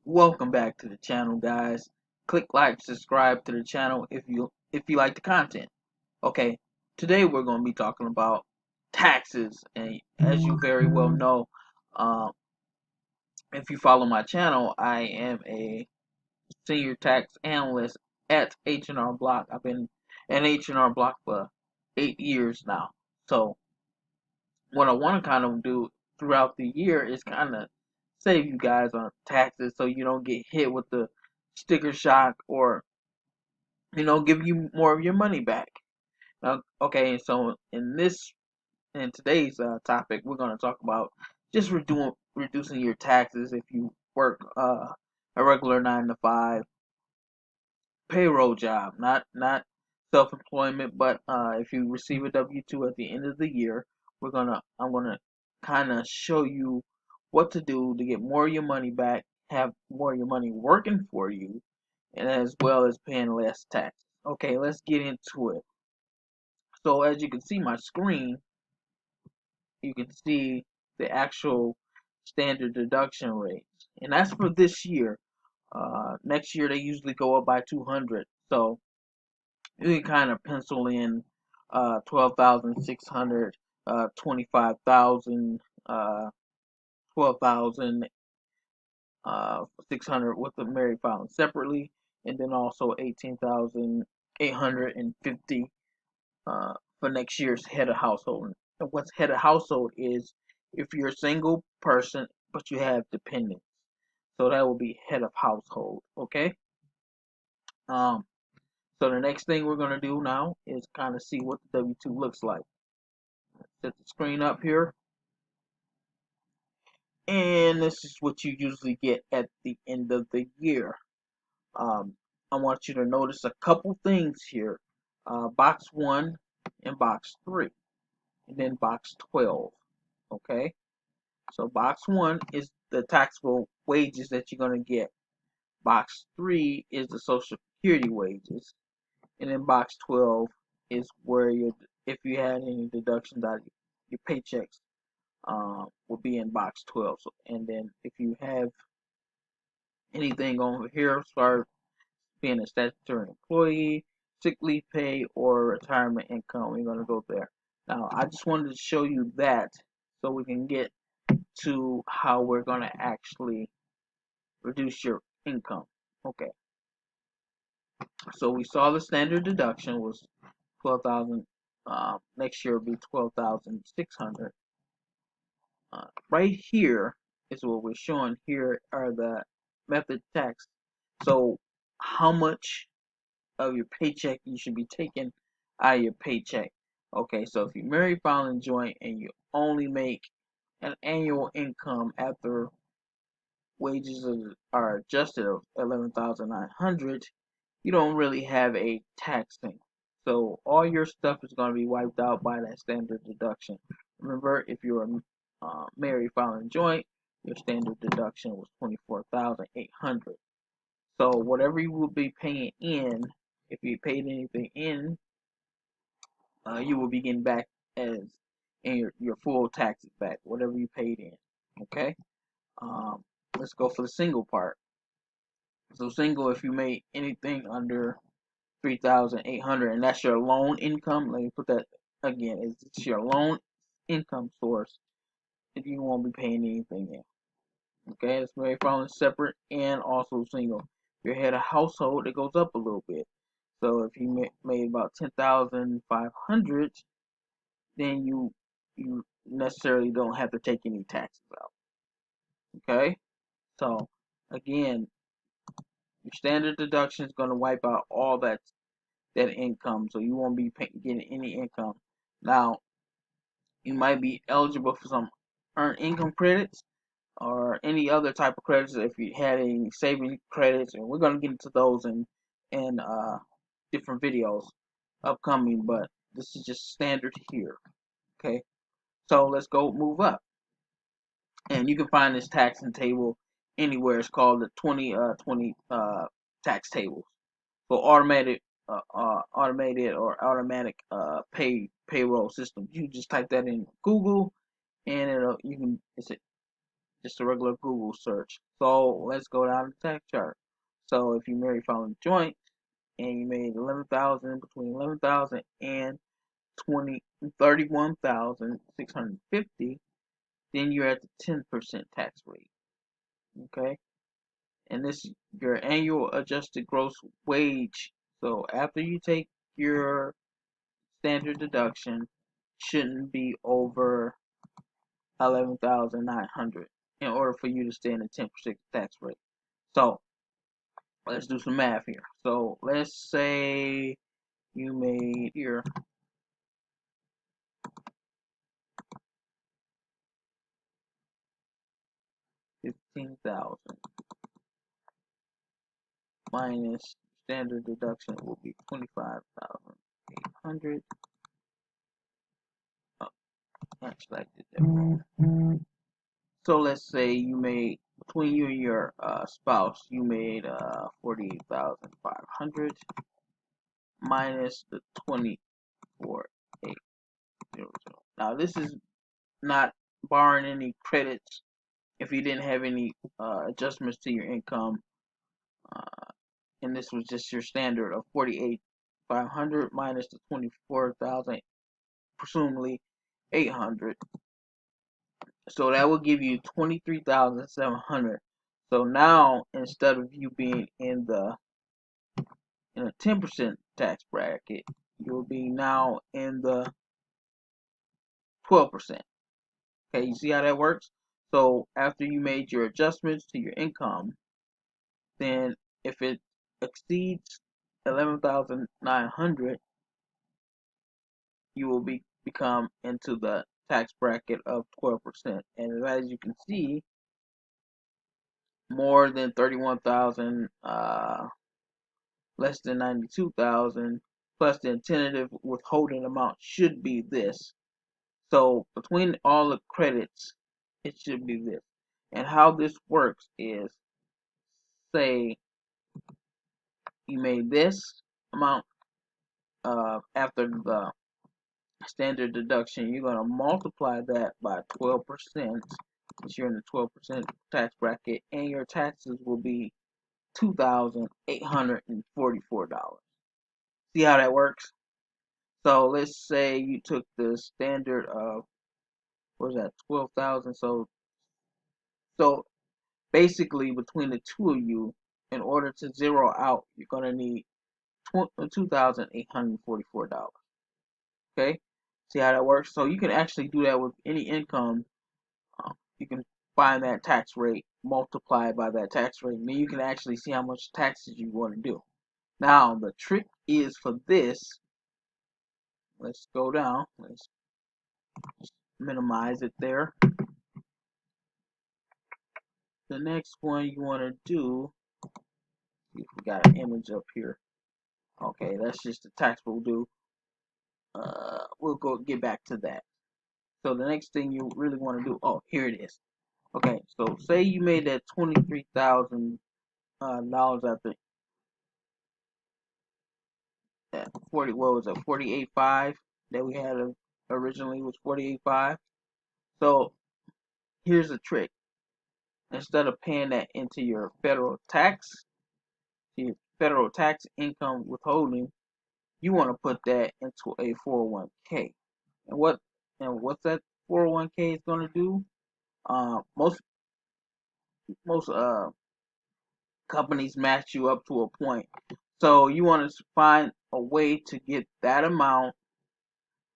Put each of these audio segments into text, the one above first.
Welcome back to the channel, guys. Click like, subscribe to the channel if you like the content. Okay, today we're going to be talking about taxes, and as you very well know, um, if you follow my channel, I am a senior tax analyst at H&R Block. I've been at H&R Block for 8 years now. So what I want to kind of do throughout the year is kind of save you guys on taxes so you don't get hit with the sticker shock, or give you more of your money back. Okay, so in today's topic, we're going to talk about just reducing your taxes if you work a regular 9 to 5 payroll job, not self-employment, but if you receive a W-2 at the end of the year, I'm gonna kind of show you what to do to get more of your money back, have more of your money working for you, and as well as paying less tax. Okay, let's get into it. So as you can see my screen, you can see the actual standard deduction rates, and that's for this year. Next year they usually go up by 200. So you can kind of pencil in 12,600, 25,000, 12,000, 600 with the married filing separately, and then also 18,850 for next year's head of household. And what's head of household is if you're a single person but you have dependents, so that will be head of household. Okay. Um. So the next thing we're gonna do now is kind of see what the W-2 looks like. Set the screen up here, and this is what you usually get at the end of the year. Um, I want you to notice a couple things here. Box 1 and box 3, and then box 12. Okay, so box 1 is the taxable wages that you're going to get. Box 3 is the Social Security wages, and then box 12 is where if you had any deductions out of your paychecks, will be in box 12. So, and then if you have anything over here as far as being a statutory employee, sick leave pay, or retirement income, we're going to go there. Now, I just wanted to show you that so we can get to how we're going to actually reduce your income. Okay, so we saw the standard deduction was 12,000. Next year will be 12,600. Right here is what we're showing. Here are the method tax. So how much of your paycheck you should be taking out of your paycheck. Okay, so if you marry, filing joint, and you only make an annual income after wages are adjusted of 11,900, you don't really have a tax thing. So all your stuff is going to be wiped out by that standard deduction. Remember, if you're a married filing joint, your standard deduction was 24,800. So whatever you will be paying in, if you paid anything in, you will be getting back as in your full taxes back, whatever you paid in. Okay. Let's go for the single part. So single, if you made anything under 3,800, and that's your loan income. Let me put that again. It's your loan income source. If you won't be paying anything in. Okay, it's very filing separate and also single. If you're head of household, it goes up a little bit. So if you made about 10,500, then you necessarily don't have to take any taxes out. Okay, so again, your standard deduction is going to wipe out all that income, so you won't be getting any income. Now, you might be eligible for some earned income credits or any other type of credits if you had any saving credits, and we're going to get into those in different videos upcoming, but this is just standard here. Okay, so let's go move up, and you can find this taxing table anywhere. It's called the 2020 tax tables. So automatic automated or automatic payroll system. You just type that in Google, and it's just a regular Google search. So let's go down to the tax chart. So if you married filing joint and you made 11,000 between 11,000 and 31,650, then you're at the 10% tax rate. Okay, and this is your annual adjusted gross wage. So after you take your standard deduction, shouldn't be over 11,900 in order for you to stay in the 10% tax rate. So let's do some math here. So let's say you made your 15,000 minus standard deduction will be 25,800. Oh, actually, I did that wrong. So let's say you made between you and your spouse, you made 48,500 minus the 24,800. Now this is not barring any credits if you didn't have any adjustments to your income, uh, and this was just your standard of 48,500 minus the 24,000, presumably 800. So that will give you 23,700. So now instead of you being in a 10% tax bracket, you'll be now in the 12%. Okay, you see how that works? So after you made your adjustments to your income, then if it exceeds 11,900, you will become into the tax bracket of 12%. And as you can see, more than 31,000, less than 92,000, plus the tentative withholding amount should be this. So between all the credits, it should be this. And how this works is, say you made this amount after the standard deduction, you're going to multiply that by 12%, since you're in the 12% tax bracket, and your taxes will be $2,844. See how that works? So let's say you took the standard of, what was that, 12,000. So basically between the two of you, in order to zero out, you're going to need $2,844. Okay, see how that works? So you can actually do that with any income. You can find that tax rate, multiply it by that tax rate, and then you can actually see how much taxes you want to do. Now the trick is for this. Let's go down. Let's minimize it there. The next one you want to do, see if we got an image up here. Okay, that's just the taxable due. We'll go get back to that. So the next thing you really want to do, oh, here it is. Okay, so say you made that $23,000 after that 40. What was it? 48.5 that we had originally was 48.5. So here's the trick. Instead of paying that into your federal tax income withholding, you want to put that into a 401k. And what's that 401k is going to do? Most companies match you up to a point. So you want to find a way to get that amount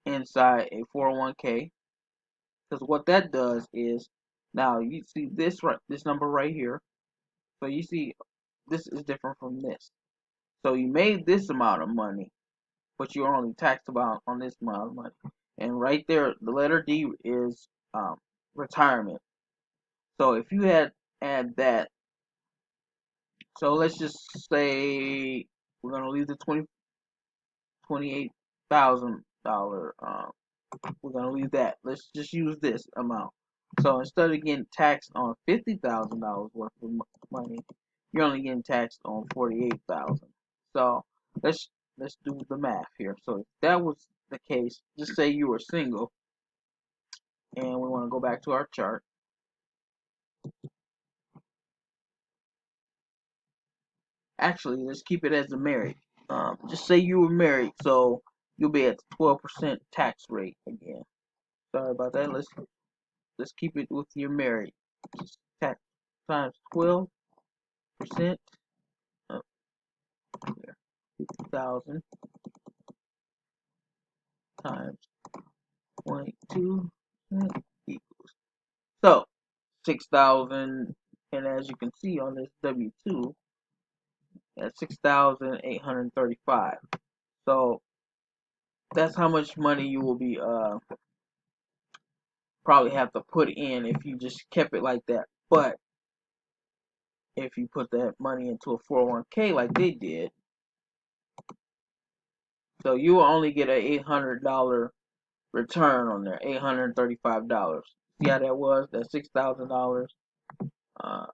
inside a 401k, because what that does is, now you see this number right here. So you see this is different from this. So you made this amount of money, but you're only taxed about on this amount of money. And right there, the letter D is retirement. So if you add that, so let's just say we're gonna leave the $28,000. We're gonna leave that. Let's just use this amount. So instead of getting taxed on $50,000 worth of money, you're only getting taxed on 48,000. So let's let's do the math here. So if that was the case, just say you were single, and we want to go back to our chart. Actually, let's keep it as a married. Just say you were married, so you'll be at the 12% tax rate again. Sorry about that. Let's keep it with your married. Just tax times 12% of 50,000 times 0.2 equals. So 6,000, and as you can see on this W2, that's 6,835. So that's how much money you will be probably have to put in if you just kept it like that. But if you put that money into a 401k like they did, so you will only get an $800 return on there, $835. See how that was? That's $6,000 uh,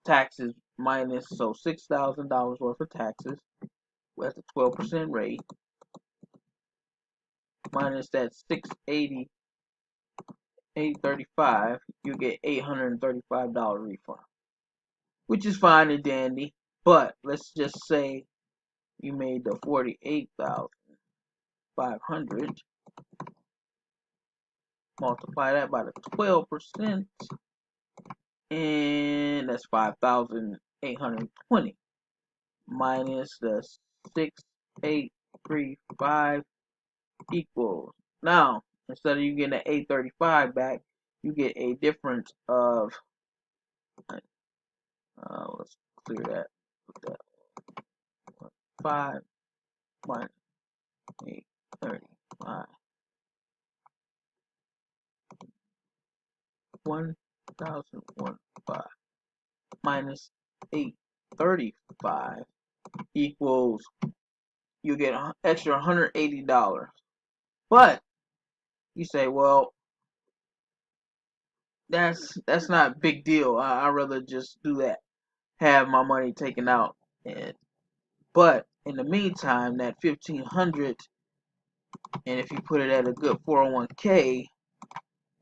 taxes minus, so $6,000 worth of taxes at the 12% rate minus that 680, 835, you get $835 refund, which is fine and dandy. But let's just say you made the 48,500. Multiply that by the 12%, and that's 5,820 minus the 6,835 equals. Now, instead of you getting the 835 back, you get a difference of let's clear that with that 5 minus 835, 1,015 minus 835 equals, you get an extra $180. But you say, well, that's not a big deal. I'd rather just do that, have my money taken out. But in the meantime, that 1,500, and if you put it at a good 401k,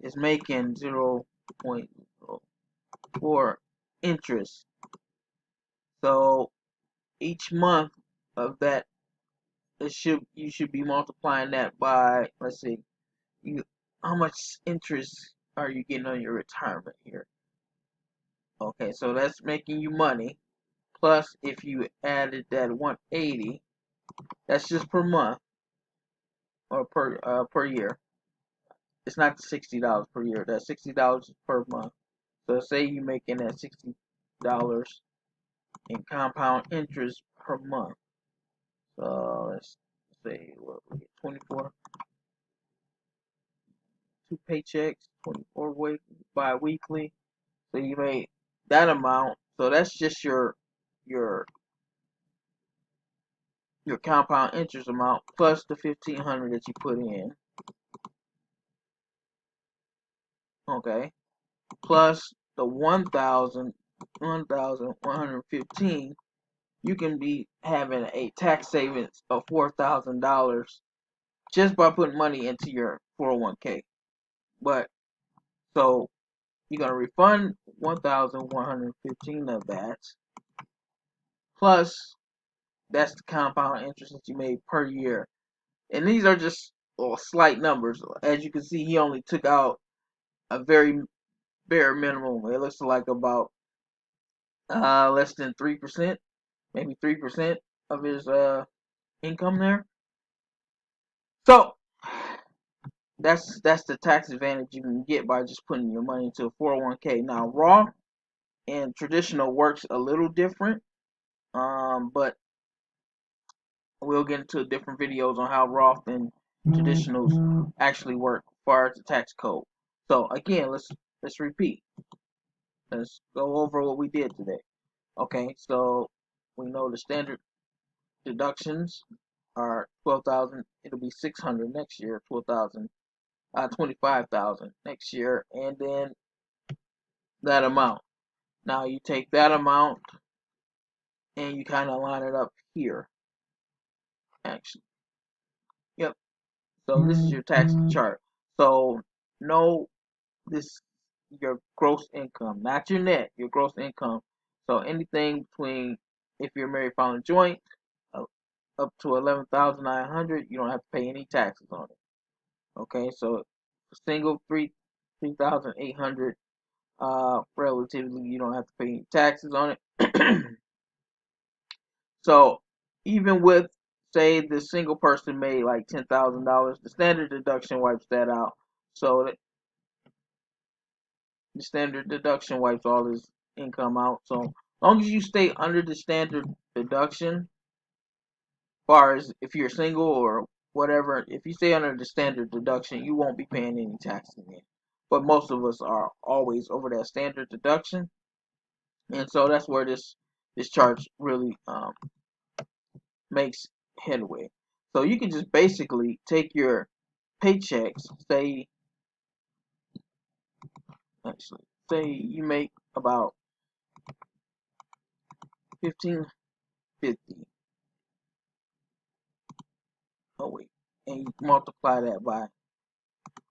is making 0.04 interest. So each month of that, you should be multiplying that by, let's see, how much interest are you getting on your retirement here? Okay, so that's making you money. Plus, if you added that 180, that's just per month or per year. It's not $60 per year. That's $60 per month. So say you're making that $60 in compound interest per month. So let's say what we get, 24, 2 paychecks, 24 bi-weekly. So you made that amount. So that's just your compound interest amount plus the 1,500 that you put in. Okay. Plus the 1,115, you can be having a tax savings of $4,000 just by putting money into your 401k. But so you're gonna refund 1,115 of that, plus that's the compound interest that you made per year. And these are just slight numbers. As you can see, he only took out a very bare minimum. It looks like about less than 3%, maybe 3% of his income there. So that's the tax advantage you can get by just putting your money into a 401k. Now Roth and traditional works a little different, but we'll get into different videos on how Roth and traditionals actually work as far as the tax code. So again, let's repeat. Let's go over what we did today. Okay, so we know the standard deductions are 12,000. It'll be 600 next year. 12,000, 25,000 next year, and then that amount. Now you take that amount and you kind of line it up here. actually. Yep. So this is your tax chart. So know this your gross income, not your net, your gross income. So anything between, if you're married filing joint, uh, up to 11,900, you don't have to pay any taxes on it. Okay, so single 3,800, relatively, you don't have to pay any taxes on it. So even with, say, the single person made like $10,000, the standard deduction wipes that out. So the standard deduction wipes all his income out. So as long as you stay under the standard deduction, far as if you're single or whatever, if you stay under the standard deduction, you won't be paying any taxes in it. But most of us are always over that standard deduction, and so that's where this charge really makes headway. So you can just basically take your paychecks, say you make about 1550. Oh wait, and you multiply that by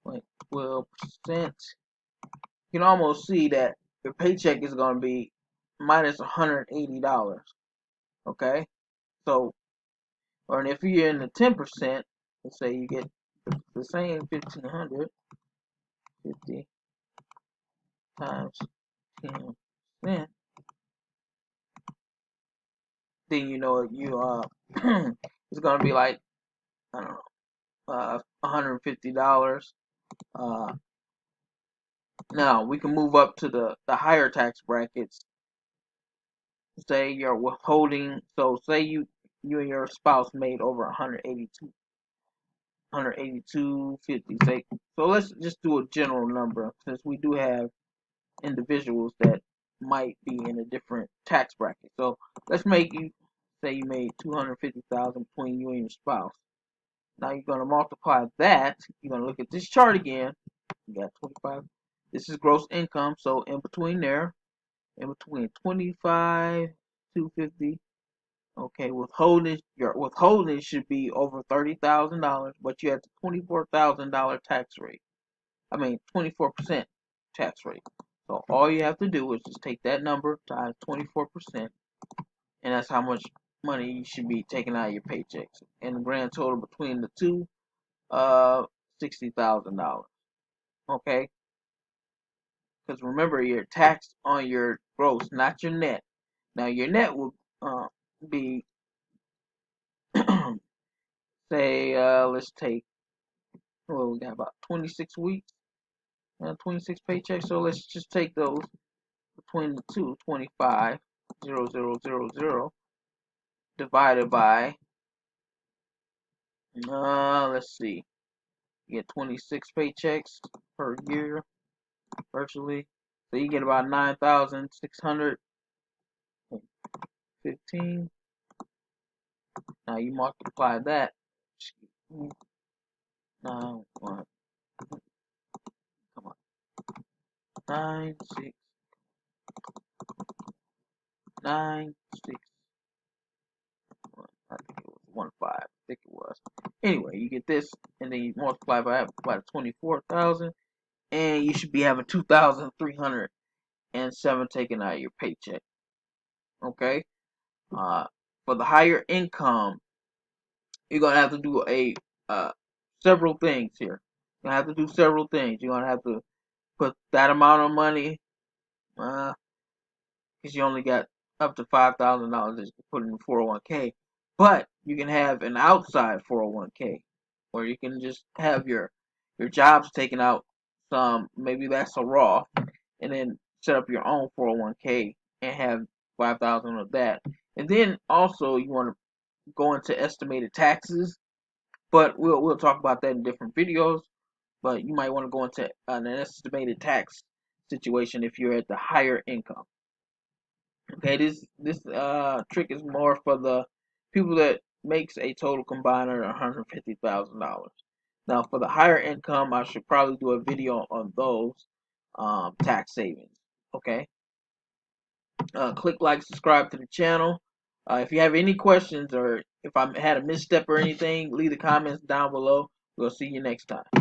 like 12%. You can almost see that your paycheck is going to be minus $180. Okay, so, or if you're in the 10%, let's say you get the same 1,550 times 10%, then you know it's going to be like, I don't know, $150. Now we can move up to the higher tax brackets. Say you're withholding, so say you and your spouse made over 182.50. Say, so let's just do a general number, since we do have individuals that might be in a different tax bracket. So let's make you say you made 250,000 between you and your spouse. Now you're going to multiply that. You're going to look at this chart again. You got 25. This is gross income. So in between 25, 250. Okay, your withholding should be over $30,000, but you have the $24,000 tax rate. I mean, 24% tax rate. So all you have to do is just take that number times 24%, and that's how much money you should be taking out of your paychecks. And the grand total between the two, $60,000. Okay, because remember, you're taxed on your gross, not your net. Now your net will be say, let's take, well, we got about 26 weeks, 26 paychecks. So let's just take those between the two, 25,000 divided by, let's see, you get 26 paychecks per year, virtually. So you get about 9,615. Now you multiply that. Nine, one, come on, 9, 6, 9, 6. I think it was 1.5. I think it was. Anyway, you get this, and then you multiply by 24,000, and you should be having 2,307 taken out of your paycheck. Okay. For the higher income, you're gonna have to do several things here. You're gonna have to do several things. You're gonna have to put that amount of money, because you only got up to $5,000 that you can put in the 401k. But you can have an outside 401k, or you can just have your jobs taken out some. Maybe that's a Roth, and then set up your own 401k and have 5,000 of that. And then also you want to go into estimated taxes, but we'll talk about that in different videos. But you might want to go into an estimated tax situation if you're at the higher income. Okay, this trick is more for the people that makes a total combined of $150,000. Now, for the higher income, I should probably do a video on those tax savings. Okay, click like, subscribe to the channel. If you have any questions or if I had a misstep or anything, leave the comments down below. We'll see you next time.